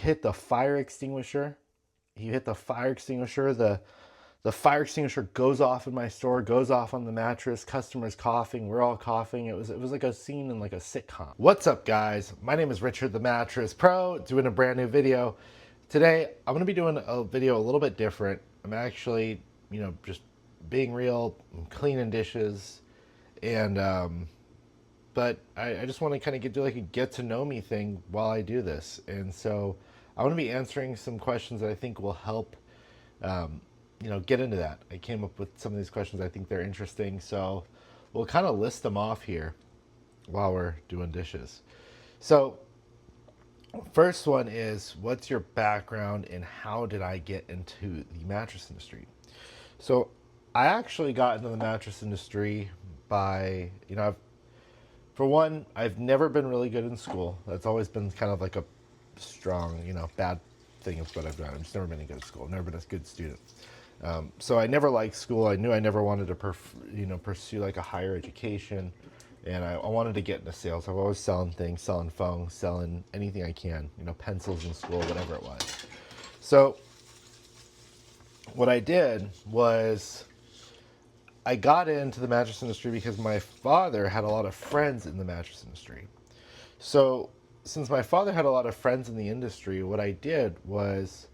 hit the fire extinguisher. You hit the fire extinguisher. The fire extinguisher goes off in my store, goes off on the mattress. Customers coughing. We're all coughing. It was like a scene in like a sitcom. What's up, guys? My name is Richard, the Mattress Pro, doing a brand new video. Today, I'm gonna be doing a video a little bit different. I'm actually, just being real, I'm cleaning dishes, and but I just want to kind of do like a get to know me thing while I do this. And so I want to be answering some questions that I think will help, um, get into that. I came up with some of these questions. I think they're interesting. So we'll kind of list them off here while we're doing dishes. So first one is, what's your background and how did I get into the mattress industry? So I actually got into the mattress industry by, for one, I've never been really good in school. That's always been kind of like a strong, bad thing of what I've done. I've just never been good at school. I've never been a good student. So I never liked school. I knew I never wanted to, pursue like a higher education, and I wanted to get into sales. I've always selling things, selling phones, selling anything I can. Pencils in school, whatever it was. So what I did was I got into the mattress industry because my father had a lot of friends in the mattress industry. So, since my father had a lot of friends in the industry, what I did was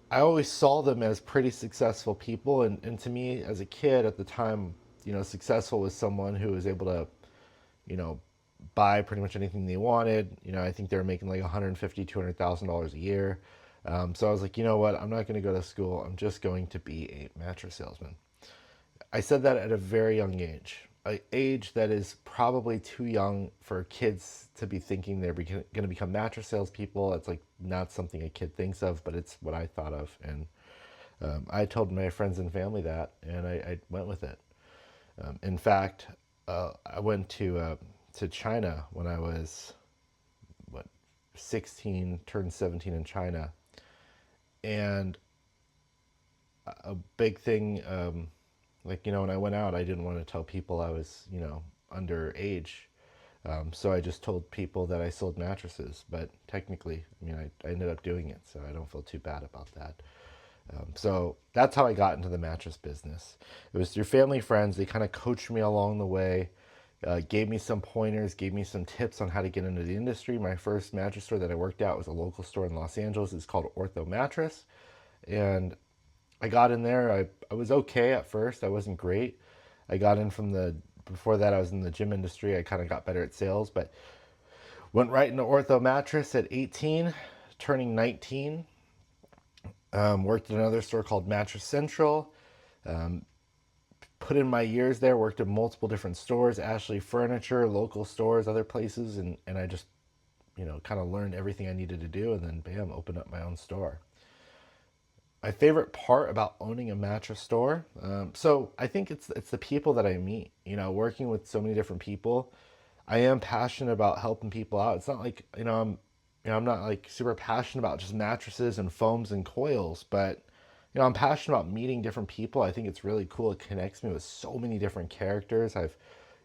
I always saw them as pretty successful people. And to me, as a kid at the time, successful was someone who was able to, you know, buy pretty much anything they wanted. I think they were making like $150,000, $200,000 a year. So I was like, you know what? I'm not going to go to school. I'm just going to be a mattress salesman. I said that at a very young age, an age that is probably too young for kids to be thinking they're going to become mattress salespeople. It's like not something a kid thinks of, but it's what I thought of. And I told my friends and family that, and I went with it. In fact, I went to China when I was, what, 16, turned 17 in China. And a big thing, like, when I went out, I didn't want to tell people I was, underage. So I just told people that I sold mattresses. But technically, I ended up doing it, so I don't feel too bad about that. So that's how I got into the mattress business. It was through family friends. They kind of coached me along the way, gave me some pointers, gave me some tips on how to get into the industry. My first mattress store that I worked at was a local store in Los Angeles. It's called Ortho Mattress. And I got in there. I was okay at first. I wasn't great. I got in before that I was in the gym industry. I kind of got better at sales, but went right into Ortho Mattress at 18, turning 19. Worked at another store called Mattress Central. Um, Put in my years there, worked at multiple different stores, Ashley Furniture, local stores, other places, and I just, kind of learned everything I needed to do, and then bam, opened up my own store. My favorite part about owning a mattress store. So I think it's the people that I meet. Working with so many different people. I am passionate about helping people out. It's not like I'm not like super passionate about just mattresses and foams and coils, but I'm passionate about meeting different people. I think it's really cool. It connects me with so many different characters. I've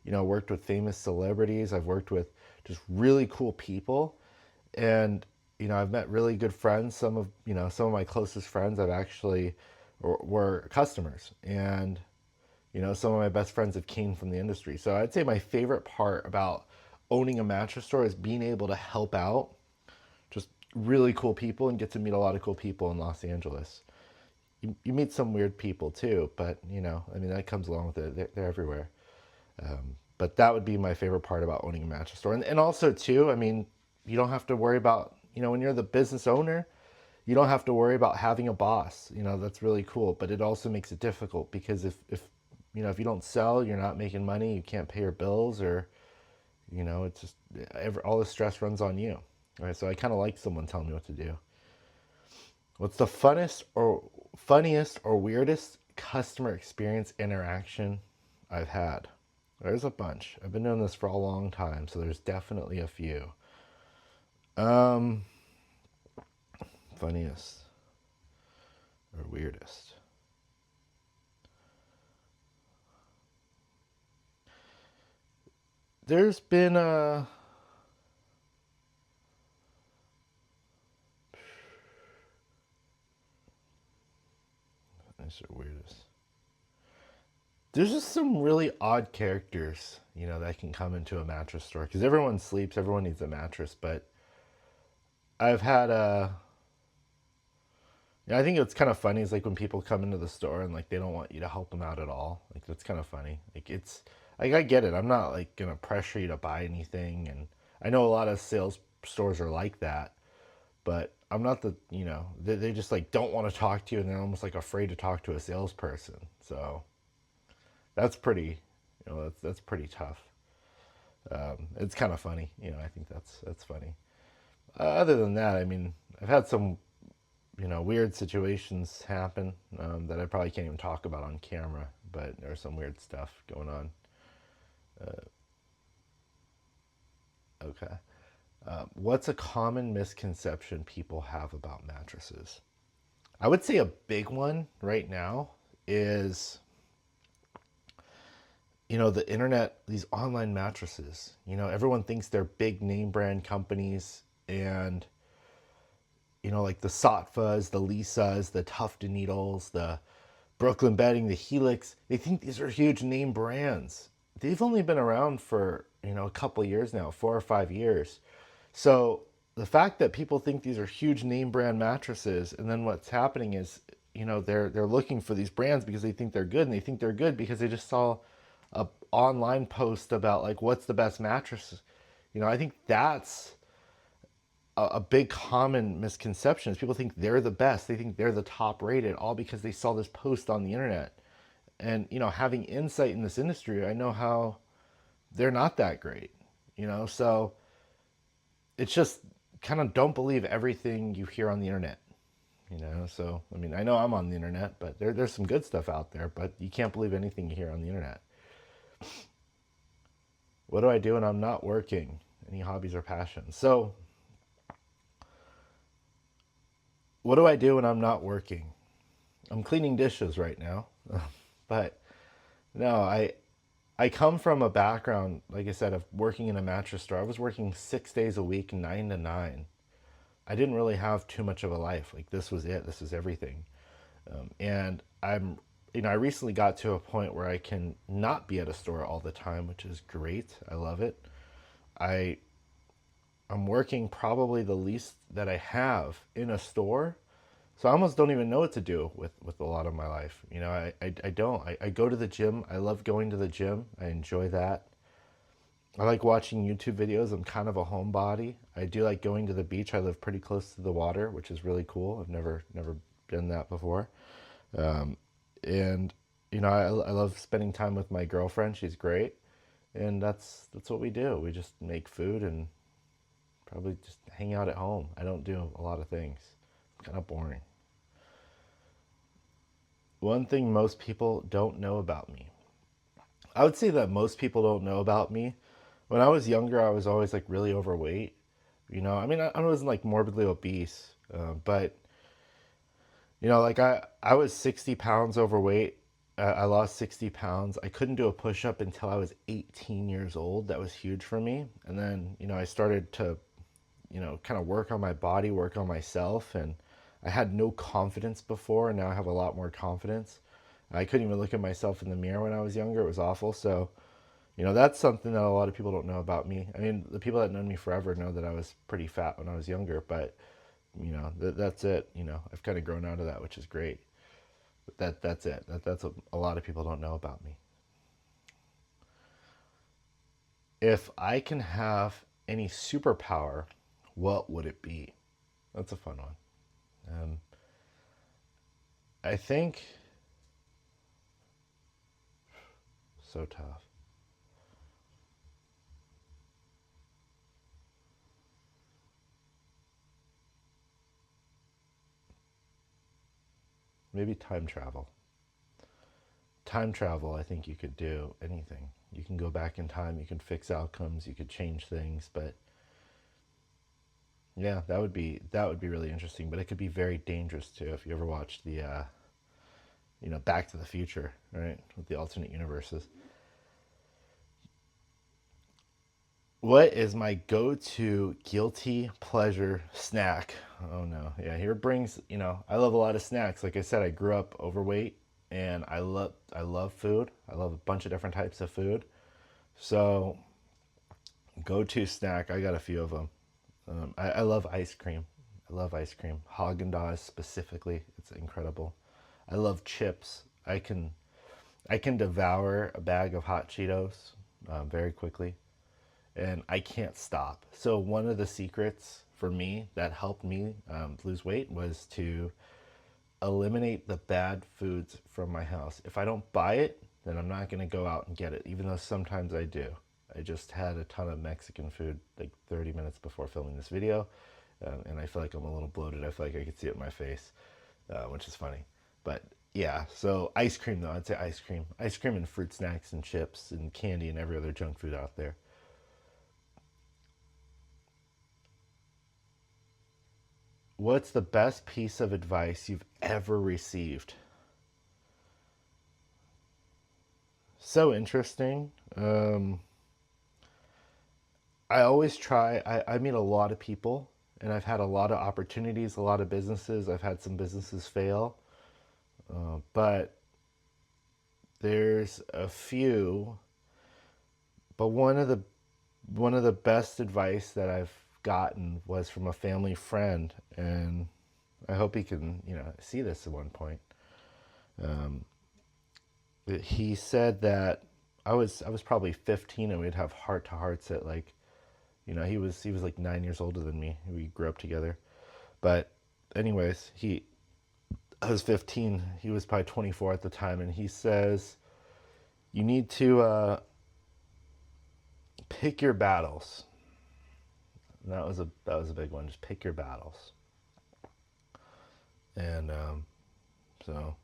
worked with famous celebrities. I've worked with just really cool people, and I've met really good friends. Some of my closest friends I've actually were customers, and some of my best friends have came from the industry. So I'd say my favorite part about owning a mattress store is being able to help out just really cool people and get to meet a lot of cool people in Los Angeles. You meet some weird people too, but that comes along with it. They're everywhere. But that would be my favorite part about owning a mattress store. And also too, you don't have to worry about, when you're the business owner, you don't have to worry about having a boss. That's really cool. But it also makes it difficult because if you don't sell, you're not making money, you can't pay your bills, or, it's just all the stress runs on you. All right, so I kind of like someone telling me what to do. What's the funniest or weirdest customer experience interaction I've had? There's a bunch. I've been doing this for a long time, so there's definitely a few. Um, Funniest or weirdest. There's been Nice or weirdest. There's just some really odd characters, that can come into a mattress store because everyone sleeps, everyone needs a mattress. But I've had I think it's kind of funny. Is like when people come into the store and like they don't want you to help them out at all. Like that's kind of funny. Like it's like I get it. I'm not like gonna pressure you to buy anything, and I know a lot of sales stores are like that. But I'm not they just like don't want to talk to you, and they're almost like afraid to talk to a salesperson. So that's pretty, that's pretty tough. It's kind of funny, I think that's funny. Other than that, I mean, I've had some weird situations happen that I probably can't even talk about on camera, but there's some weird stuff going on. Okay. What's a common misconception people have about mattresses? I would say a big one right now is, the internet, these online mattresses. Everyone thinks they're big name brand companies, and, like the Satfas, the Lisas, the Tufted Needles, the Brooklyn Bedding, the Helix, they think these are huge name brands. They've only been around for, a couple of years now, 4 or 5 years. So the fact that people think these are huge name brand mattresses, and then what's happening is, they're looking for these brands because they think they're good, and they think they're good because they just saw a online post about like what's the best mattress. I think that's a big common misconception is people think they're the best. They think they're the top rated all because they saw this post on the internet. And, having insight in this industry, I know how they're not that great, so it's just kind of don't believe everything you hear on the internet, so, I mean, I know I'm on the internet, but there's some good stuff out there, but you can't believe anything you hear on the internet. What do I do when I'm not working? Any hobbies or passions? So, what do I do when I'm not working? I'm cleaning dishes right now, but no, I come from a background, like I said, of working in a mattress store. I was working 6 days a week, 9 to 9. I didn't really have too much of a life. Like this was it. This is everything. And I recently got to a point where I can not be at a store all the time, which is great. I love it. I I'm working probably the least that I have in a store. So I almost don't even know what to do with a lot of my life. I don't. I go to the gym. I love going to the gym. I enjoy that. I like watching YouTube videos. I'm kind of a homebody. I do like going to the beach. I live pretty close to the water, which is really cool. I've never done that before. And I love spending time with my girlfriend. She's great. And that's what we do. We just make food and probably just hang out at home. I don't do a lot of things. It's kind of boring. One thing most people don't know about me. I would say that most people don't know about me. When I was younger, I was always like really overweight. I mean, I wasn't like morbidly obese, but like I was 60 pounds overweight. I lost 60 pounds. I couldn't do a push up until I was 18 years old. That was huge for me. And then, I started to, kind of work on my body, work on myself. And I had no confidence before, and now I have a lot more confidence. I couldn't even look at myself in the mirror when I was younger. It was awful. So, that's something that a lot of people don't know about me. I mean, the people that know me forever know that I was pretty fat when I was younger, but, that's it. I've kind of grown out of that, which is great. But that's it. That's what a lot of people don't know about me. If I can have any superpower, what would it be? That's a fun one. Um, I think so tough. Maybe time travel. Time travel, I think you could do anything. You can go back in time, you can fix outcomes, you could change things, but yeah, that would be really interesting, but it could be very dangerous too if you ever watched the Back to the Future, right? With the alternate universes. What is my go-to guilty pleasure snack? Oh no. Yeah, here brings, I love a lot of snacks. Like I said, I grew up overweight and I love food. I love a bunch of different types of food. So, go-to snack, I got a few of them. I love ice cream. I love ice cream. Haagen-Dazs specifically, it's incredible. I love chips. I can devour a bag of hot Cheetos very quickly, and I can't stop. So one of the secrets for me that helped me lose weight was to eliminate the bad foods from my house. If I don't buy it, then I'm not going to go out and get it, even though sometimes I do. I just had a ton of Mexican food like 30 minutes before filming this video, and I feel like I'm a little bloated. I feel like I could see it in my face, which is funny. But yeah, so ice cream though, I'd say ice cream. Ice cream and fruit snacks and chips and candy and every other junk food out there. What's the best piece of advice you've ever received? So interesting. I always try, I meet a lot of people and I've had a lot of opportunities, a lot of businesses. I've had some businesses fail, but there's a few. But one of the best advice that I've gotten was from a family friend, and I hope he can, see this at one point. Um, he said that I was probably 15 and we'd have heart to hearts at like, he was like 9 years older than me. We grew up together. But anyways, I was 15. He was probably 24 at the time, and he says you need to pick your battles. And that was a big one. Just pick your battles. And so,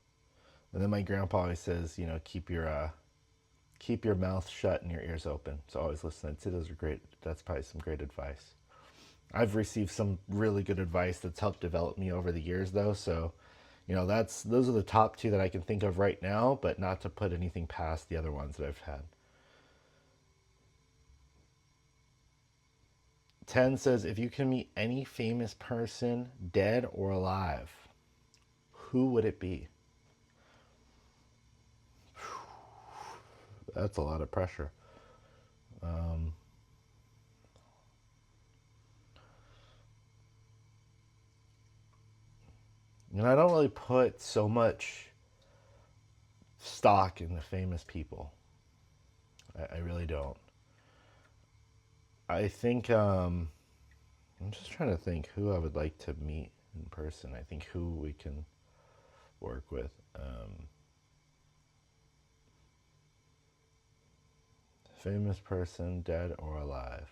and then my grandpa always says, keep your mouth shut and your ears open. So always listen. I'd say those are great. That's probably some great advice. I've received some really good advice that's helped develop me over the years, though. So, those are the top two that I can think of right now, but not to put anything past the other ones that I've had. 10 says, if you can meet any famous person, dead or alive, who would it be? That's a lot of pressure. Um, and I don't really put so much stock in the famous people. I really don't. I think I'm just trying to think who I would like to meet in person. I think who we can work with. Famous person, dead or alive.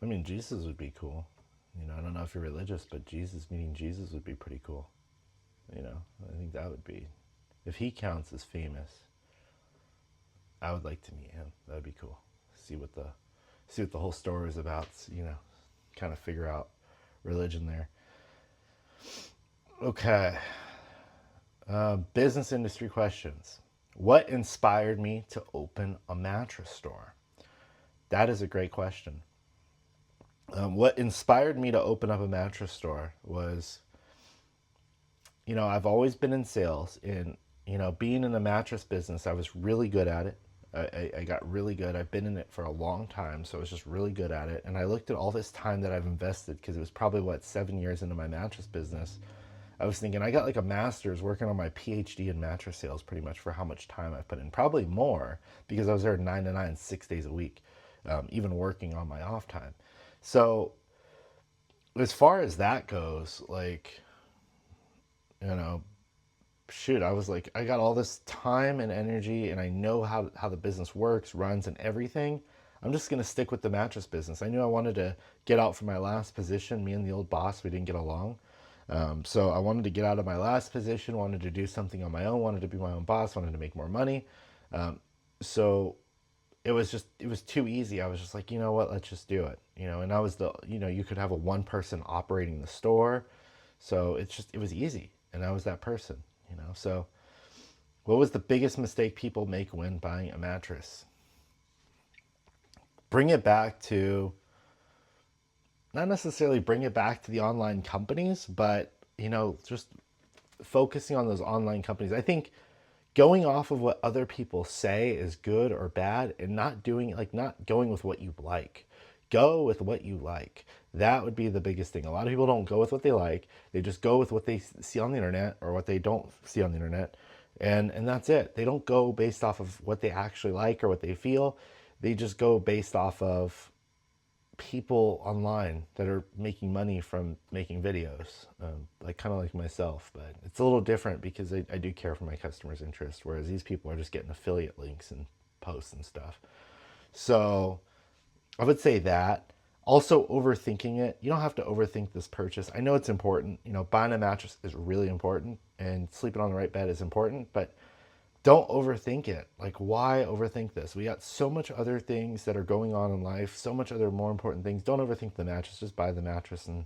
I mean, Jesus would be cool. I don't know if you're religious, but meeting Jesus would be pretty cool. I think that would be, if he counts as famous, I would like to meet him. That would be cool. See what the see what the whole story is about. Kind of figure out religion there. Okay. Business industry questions. What inspired me to open a mattress store? That is a great question. What inspired me to open up a mattress store was, I've always been in sales. And, being in the mattress business, I was really good at it. I got really good. I've been in it for a long time, so I was just really good at it. And I looked at all this time that I've invested, because it was probably, 7 years into my mattress business. I was thinking I got like a master's working on my PhD in mattress sales pretty much for how much time I've put in. Probably more, because I was there 9 to 9, 6 days a week, even working on my off time. So as far as that goes, like, you know, shoot, I was like, I got all this time and energy and I know how the business works, runs, and everything. I'm just going to stick with the mattress business. I knew I wanted to get out from my last position. Me and the old boss, we didn't get along. So I wanted to get out of my last position, wanted to do something on my own, wanted to be my own boss, wanted to make more money. So it was too easy. I was just like, you know what, let's just do it. And I was you could have a one person operating the store. So it was easy. And I was that person. So what was the biggest mistake people make when buying a mattress? bring it back to, not necessarily bring it back to the online companies, but, just focusing on those online companies. I think going off of what other people say is good or bad, and not going with what you like. Go with what you like. That would be the biggest thing. A lot of people don't go with what they like. They just go with what they see on the internet or what they don't see on the internet. And that's it. They don't go based off of what they actually like or what they feel. They just go based off of people online that are making money from making videos, like kind of like myself. But it's a little different because I do care for my customers' interest, whereas these people are just getting affiliate links and posts and stuff. So I would say that. Also, overthinking it. You don't have to overthink this purchase. I know it's important. Buying a mattress is really important, and sleeping on the right bed is important, but don't overthink it. Like, why overthink this? We got so much other things that are going on in life, so much other more important things. Don't overthink the mattress. Just buy the mattress, and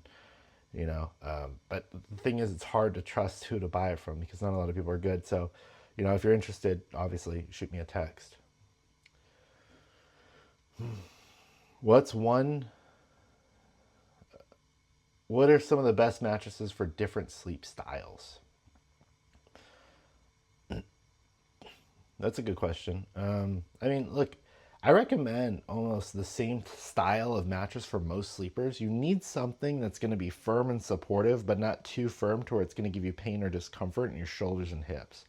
but the thing is, it's hard to trust who to buy it from because not a lot of people are good. So, if you're interested, obviously shoot me a text. What's one? What are some of the best mattresses for different sleep styles? That's a good question. Look, I recommend almost the same style of mattress for most sleepers. You need something that's going to be firm and supportive, but not too firm to where it's going to give you pain or discomfort in your shoulders and hips.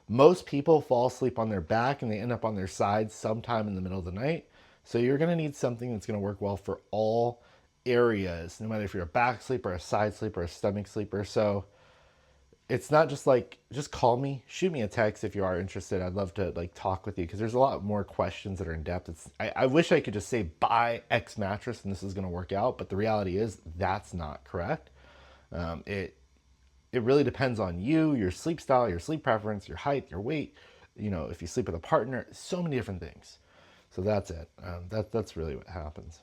Most people fall asleep on their back and they end up on their sides sometime in the middle of the night. So you're going to need something that's going to work well for all areas, no matter if you're a back sleeper, a side sleeper, a stomach sleeper. So it's not just like, just call me, shoot me a text if you are interested. I'd love to talk with you because there's a lot more questions that are in depth. I wish I could just say buy X mattress and this is going to work out, but the reality is that's not correct. It really depends on you, your sleep style, your sleep preference, your height, your weight. If you sleep with a partner, so many different things. So that's it. That's really what happens.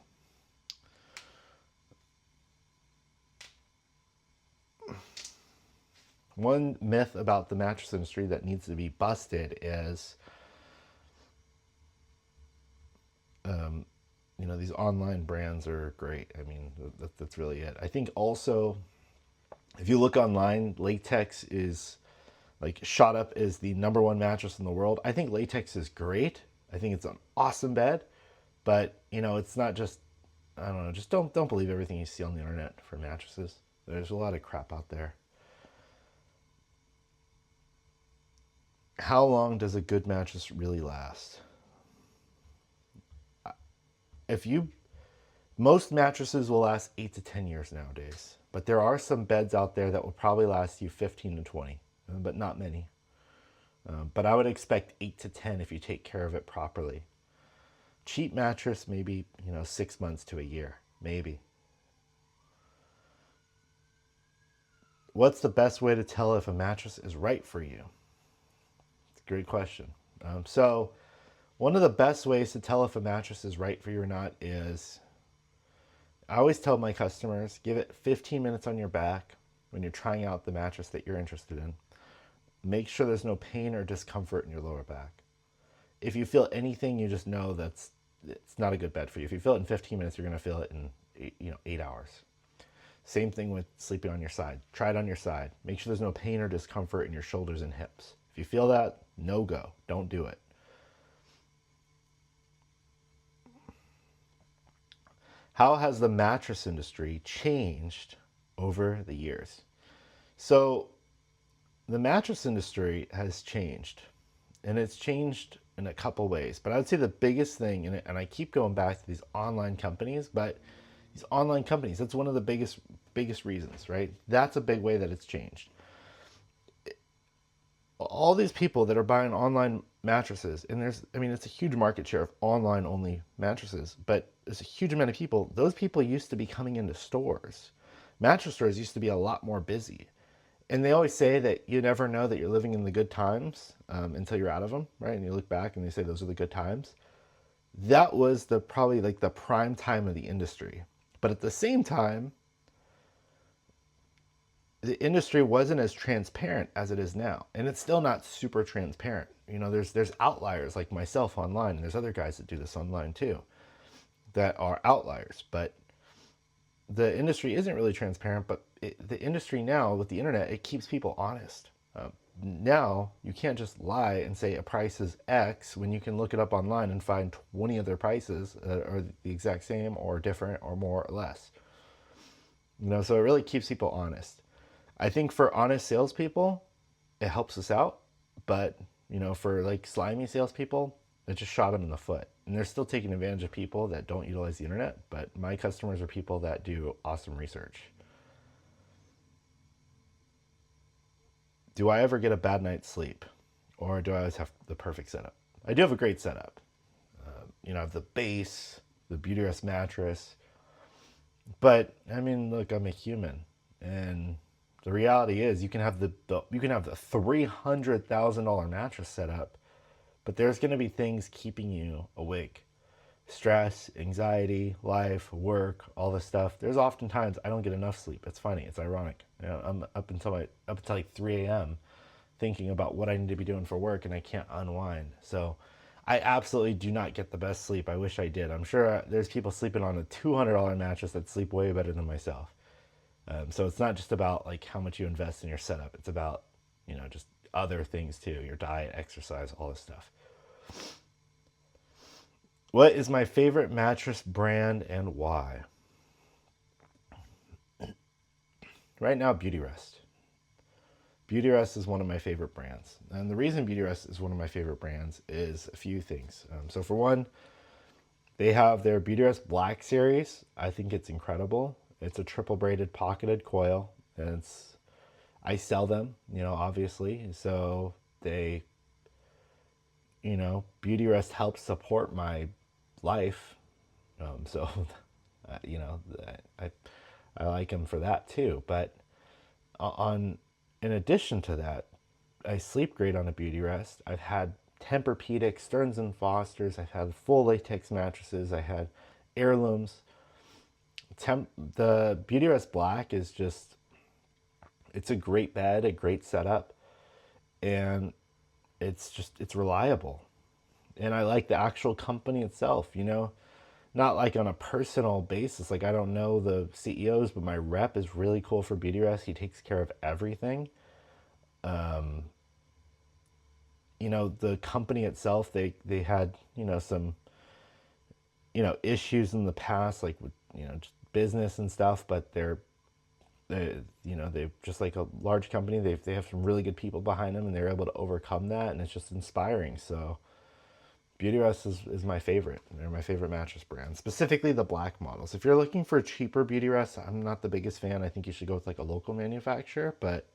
One myth about the mattress industry that needs to be busted is, these online brands are great. I mean, that's really it. I think also, if you look online, latex is shot up as the number one mattress in the world. I think latex is great. I think it's an awesome bed, but it's not just, I don't know, just don't believe everything you see on the internet for mattresses. There's a lot of crap out there. How long does a good mattress really last? If you Most mattresses will last 8 to 10 years nowadays, but there are some beds out there that will probably last you 15 to 20, but not many. But I would expect 8 to 10 if you take care of it properly. Cheap mattress, maybe 6 months to a year, maybe. What's the best way to tell if a mattress is right for you? It's a great question. So one of the best ways to tell if a mattress is right for you or not is, I always tell my customers, give it 15 minutes on your back when you're trying out the mattress that you're interested in. Make sure there's no pain or discomfort in your lower back. If you feel anything, you just know it's not a good bed for you. If you feel it in 15 minutes, you're going to feel it in 8 hours. Same thing with sleeping on your side. Try it on your side. Make sure there's no pain or discomfort in your shoulders and hips. If you feel that, no go. Don't do it. How has the mattress industry changed over the years? So the mattress industry has changed, and it's changed in a couple ways. But I would say the biggest thing, and I keep going back to these online companies, but these online companies, that's one of the biggest reasons, right? That's a big way that it's changed. All these people that are buying online mattresses, and it's a huge market share of online only mattresses, but there's a huge amount of people. Those people used to be coming into stores. Mattress stores used to be a lot more busy. And they always say that you never know that you're living in the good times until you're out of them, right? And you look back and they say those are the good times. That was probably the prime time of the industry. But at the same time, the industry wasn't as transparent as it is now, and it's still not super transparent. There's outliers like myself online, and there's other guys that do this online too. that are outliers, but the industry isn't really transparent. But the industry now with the internet, it keeps people honest. Now you can't just lie and say a price is X when you can look it up online and find 20 other prices that are the exact same or different or more or less. So it really keeps people honest. I think for honest salespeople, it helps us out, but for like slimy salespeople, it just shot them in the foot. And they're still taking advantage of people that don't utilize the internet. But my customers are people that do awesome research. Do I ever get a bad night's sleep, or do I always have the perfect setup? I do have a great setup. I have the base, the Beautyrest mattress, but I mean, look, I'm a human, and the reality is, you can have the $300,000 mattress set up, but there's going to be things keeping you awake. Stress, anxiety, life, work, all this stuff. There's oftentimes I don't get enough sleep. It's funny. It's ironic. I'm up until like 3 a.m. thinking about what I need to be doing for work, and I can't unwind. So I absolutely do not get the best sleep. I wish I did. I'm sure there's people sleeping on a $200 mattress that sleep way better than myself. So it's not just about like how much you invest in your setup. It's about just other things too, your diet, exercise, all this stuff. What is my favorite mattress brand and why? Right now, Beautyrest. Beautyrest is one of my favorite brands. And the reason Beautyrest is one of my favorite brands is a few things. So for one, they have their Beautyrest Black Series. I think it's incredible. It's a triple braided pocketed coil. And I sell them, obviously. So Beautyrest helps support my life. So, I like them for that too. But in addition to that, I sleep great on a Beautyrest. I've had Tempur-Pedic, Stearns and Foster's. I've had full latex mattresses. I had heirlooms. The Beautyrest Black is it's a great bed, a great setup, and it's reliable. And I like the actual company itself, not like on a personal basis. Like, I don't know the CEOs, but my rep is really cool for Beautyrest. He takes care of everything. The company itself, they had, some, issues in the past, like with, just business and stuff, but they're just like a large company. They have some really good people behind them, and they're able to overcome that, and it's just inspiring. So Beautyrest is my favorite. They're my favorite mattress brand, specifically the black models. If you're looking for a cheaper Beautyrest, I'm not the biggest fan. I think you should go with like a local manufacturer, but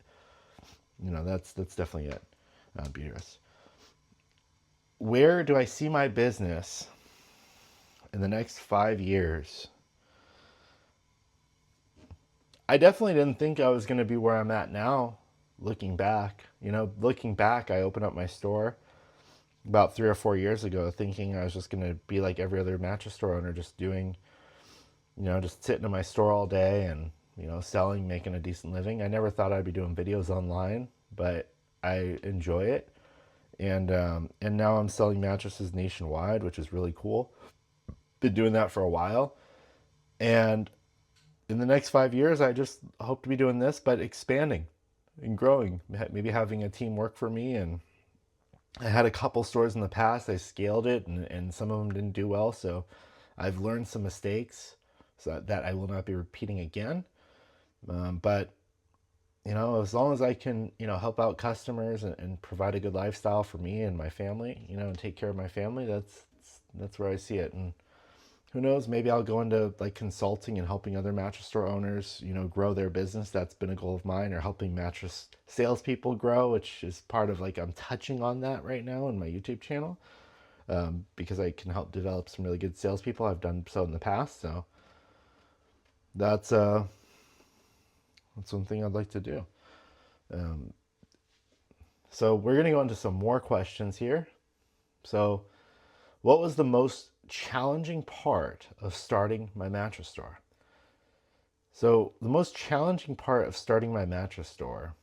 that's definitely it. Beautyrest. Where do I see my business in the next 5 years? I definitely didn't think I was going to be where I'm at now. Looking back, I opened up my store about 3 or 4 years ago, thinking I was just going to be like every other mattress store owner, just doing, just sitting in my store all day and, selling, making a decent living. I never thought I'd be doing videos online, but I enjoy it. And now I'm selling mattresses nationwide, which is really cool. Been doing that for a while. And in the next 5 years, I just hope to be doing this, but expanding and growing, maybe having a team work for me. And I had a couple stores in the past. I scaled it, and some of them didn't do well. So I've learned some mistakes so that I will not be repeating again. But as long as I can, help out customers and provide a good lifestyle for me and my family, and take care of my family, that's where I see it. And who knows, maybe I'll go into like consulting and helping other mattress store owners, grow their business. That's been a goal of mine, or helping mattress salespeople grow, which is part of like, I'm touching on that right now in my YouTube channel, because I can help develop some really good salespeople. I've done so in the past. So that's something I'd like to do. So we're going to go into some more questions here. So what was the most challenging part of starting my mattress store? So the most challenging part of starting my mattress store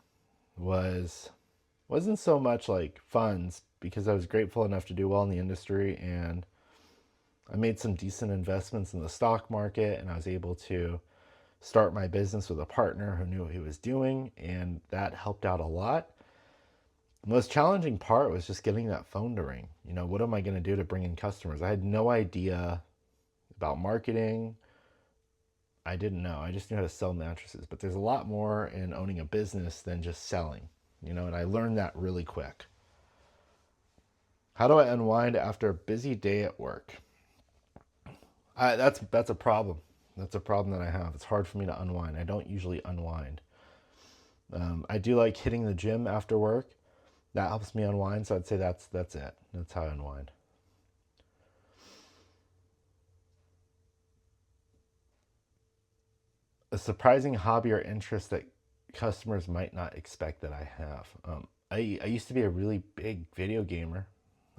wasn't so much like funds, because I was grateful enough to do well in the industry, and I made some decent investments in the stock market, and I was able to start my business with a partner who knew what he was doing, and that helped out a lot. The most challenging part was just getting that phone to ring. What am I going to do to bring in customers? I had no idea about marketing. I didn't know. I just knew how to sell mattresses. But there's a lot more in owning a business than just selling, and I learned that really quick. How do I unwind after a busy day at work? That's a problem. That's a problem that I have. It's hard for me to unwind. I don't usually unwind. I do like hitting the gym after work. That helps me unwind. So I'd say that's it. That's how I unwind. A surprising hobby or interest that customers might not expect that I have. I used to be a really big video gamer.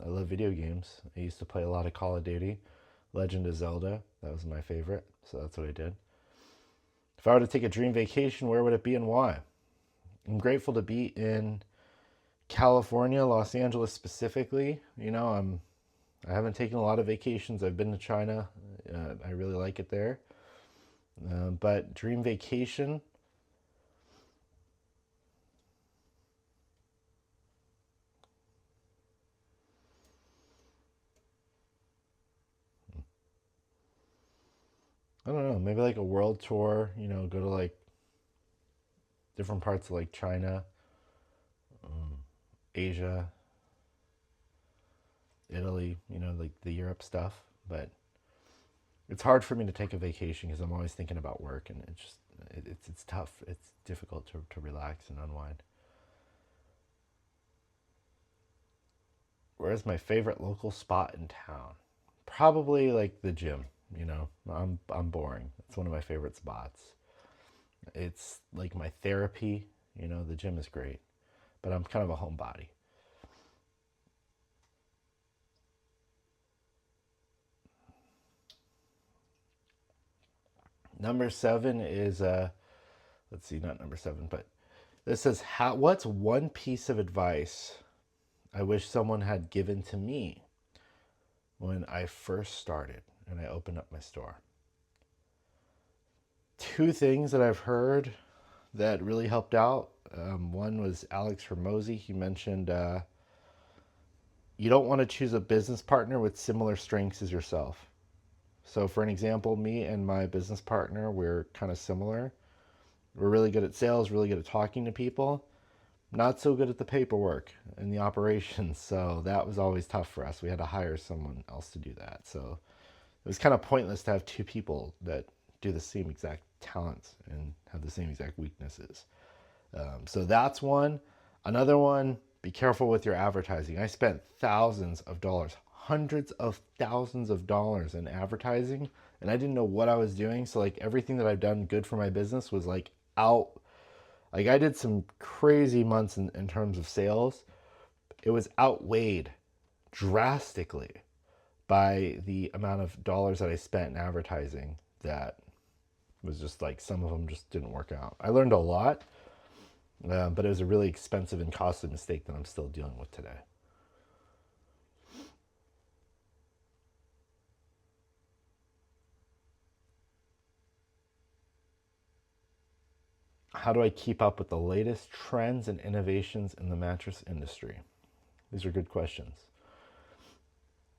I love video games. I used to play a lot of Call of Duty, Legend of Zelda. That was my favorite. So that's what I did. If I were to take a dream vacation, where would it be and why? I'm grateful to be in California, Los Angeles specifically. I haven't taken a lot of vacations. I've been to China. I really like it there. But dream vacation, I don't know, maybe like a world tour, go to like different parts of like China, Asia, Italy, like the Europe stuff. But it's hard for me to take a vacation because I'm always thinking about work, and it's tough. It's difficult to relax and unwind. Where's my favorite local spot in town? Probably like the gym. I'm boring. It's one of my favorite spots. It's like my therapy. The gym is great, but I'm kind of a homebody. Number 7 is let's see, not number 7, but this says, what's one piece of advice I wish someone had given to me when I first started and I opened up my store? Two things that I've heard that really helped out. One was Alex Hermosi. He mentioned you don't want to choose a business partner with similar strengths as yourself. So, for an example, me and my business partner, we're kind of similar. We're really good at sales, really good at talking to people, not so good at the paperwork and the operations. So, that was always tough for us. We had to hire someone else to do that. So, it was kind of pointless to have two people that do the same exact talents and have the same exact weaknesses. So that's one. Another one, be careful with your advertising. I spent thousands of dollars, hundreds of thousands of dollars in advertising, and I didn't know what I was doing. So like everything that I've done good for my business was like out. Like I did some crazy months in terms of sales. It was outweighed drastically by the amount of dollars that I spent in advertising. That was just like some of them just didn't work out. I learned a lot, but it was a really expensive and costly mistake that I'm still dealing with today. How do I keep up with the latest trends and innovations in the mattress industry? These are good questions.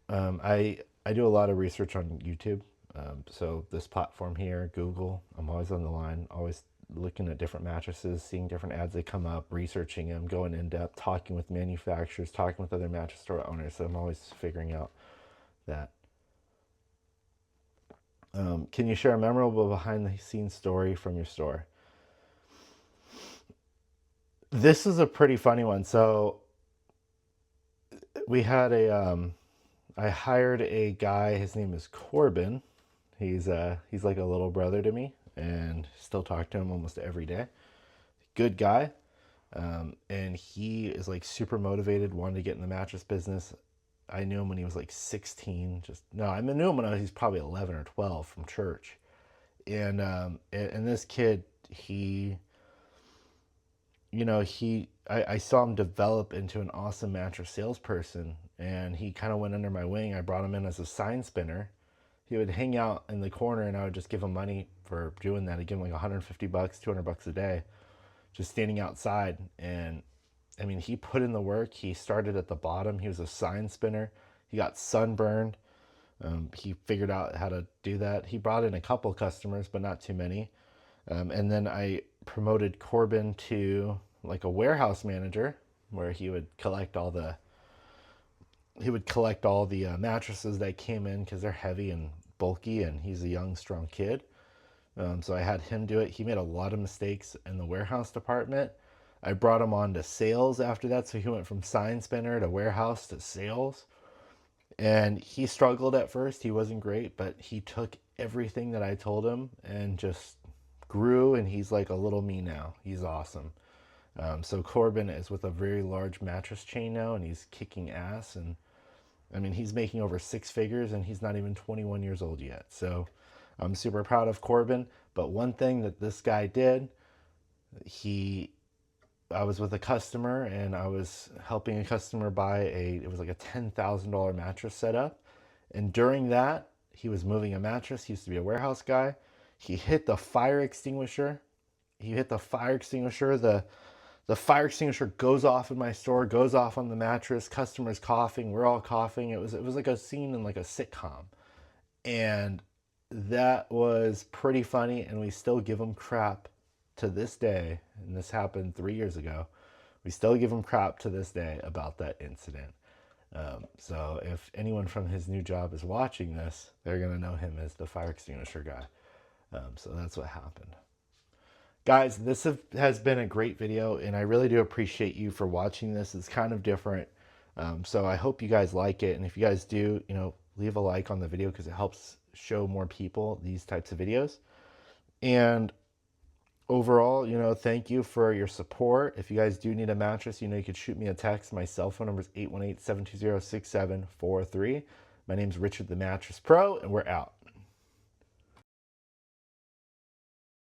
I do a lot of research on YouTube. So this platform here, Google, I'm always on the line, always looking at different mattresses, seeing different ads that come up, researching them, going in depth, talking with manufacturers, talking with other mattress store owners. So I'm always figuring out that. Can you share a memorable behind the scenes story from your store? This is a pretty funny one. So we had I hired a guy. His name is Corbin. He's like a little brother to me, and still talk to him almost every day. Good guy, and he is like super motivated, wanted to get in the mattress business. I knew him when he was like 16. Just no, I knew him when he was probably 11 or 12 from church, and this kid, I saw him develop into an awesome mattress salesperson, and he kind of went under my wing. I brought him in as a sign spinner, He would hang out in the corner, and I would just give him money for doing that. I'd give him like 150 bucks, 200 bucks a day, just standing outside. And I mean, he put in the work. He started at the bottom. He was a sign spinner. He got sunburned. He figured out how to do that. He brought in a couple customers, but not too many. And then I promoted Corbin to like a warehouse manager, where he would collect all the mattresses that came in because they're heavy and bulky, and he's a young, strong kid. So I had him do it. He made a lot of mistakes in the warehouse department. I brought him on to sales after that, so he went from sign spinner to warehouse to sales. And he struggled at first. He wasn't great, but he took everything that I told him and just grew, and he's like a little me now. He's awesome. So Corbin is with a very large mattress chain now, and he's kicking ass. And I mean, he's making over six figures, and he's not even 21 years old yet. So I'm super proud of Corbin. But one thing that this guy did, I was with a customer, and I was helping a customer buy it was like a $10,000 mattress setup. And during that, he was moving a mattress. He used to be a warehouse guy. He hit the fire extinguisher. The fire extinguisher goes off in my store, goes off on the mattress. Customers coughing. We're all coughing. It was like a scene in like a sitcom. And that was pretty funny, and we still give him crap to this day. And this happened 3 years ago. We still give him crap to this day about that incident. So if anyone from his new job is watching this, they're going to know him as the fire extinguisher guy. So that's what happened. Guys, this has been a great video, and I really do appreciate you for watching this. It's kind of different. So I hope you guys like it. And if you guys do, leave a like on the video, because it helps show more people these types of videos. And overall, thank you for your support. If you guys do need a mattress, you could shoot me a text. My cell phone number is 818-720-6743. My name's Richard the Mattress Pro, and we're out.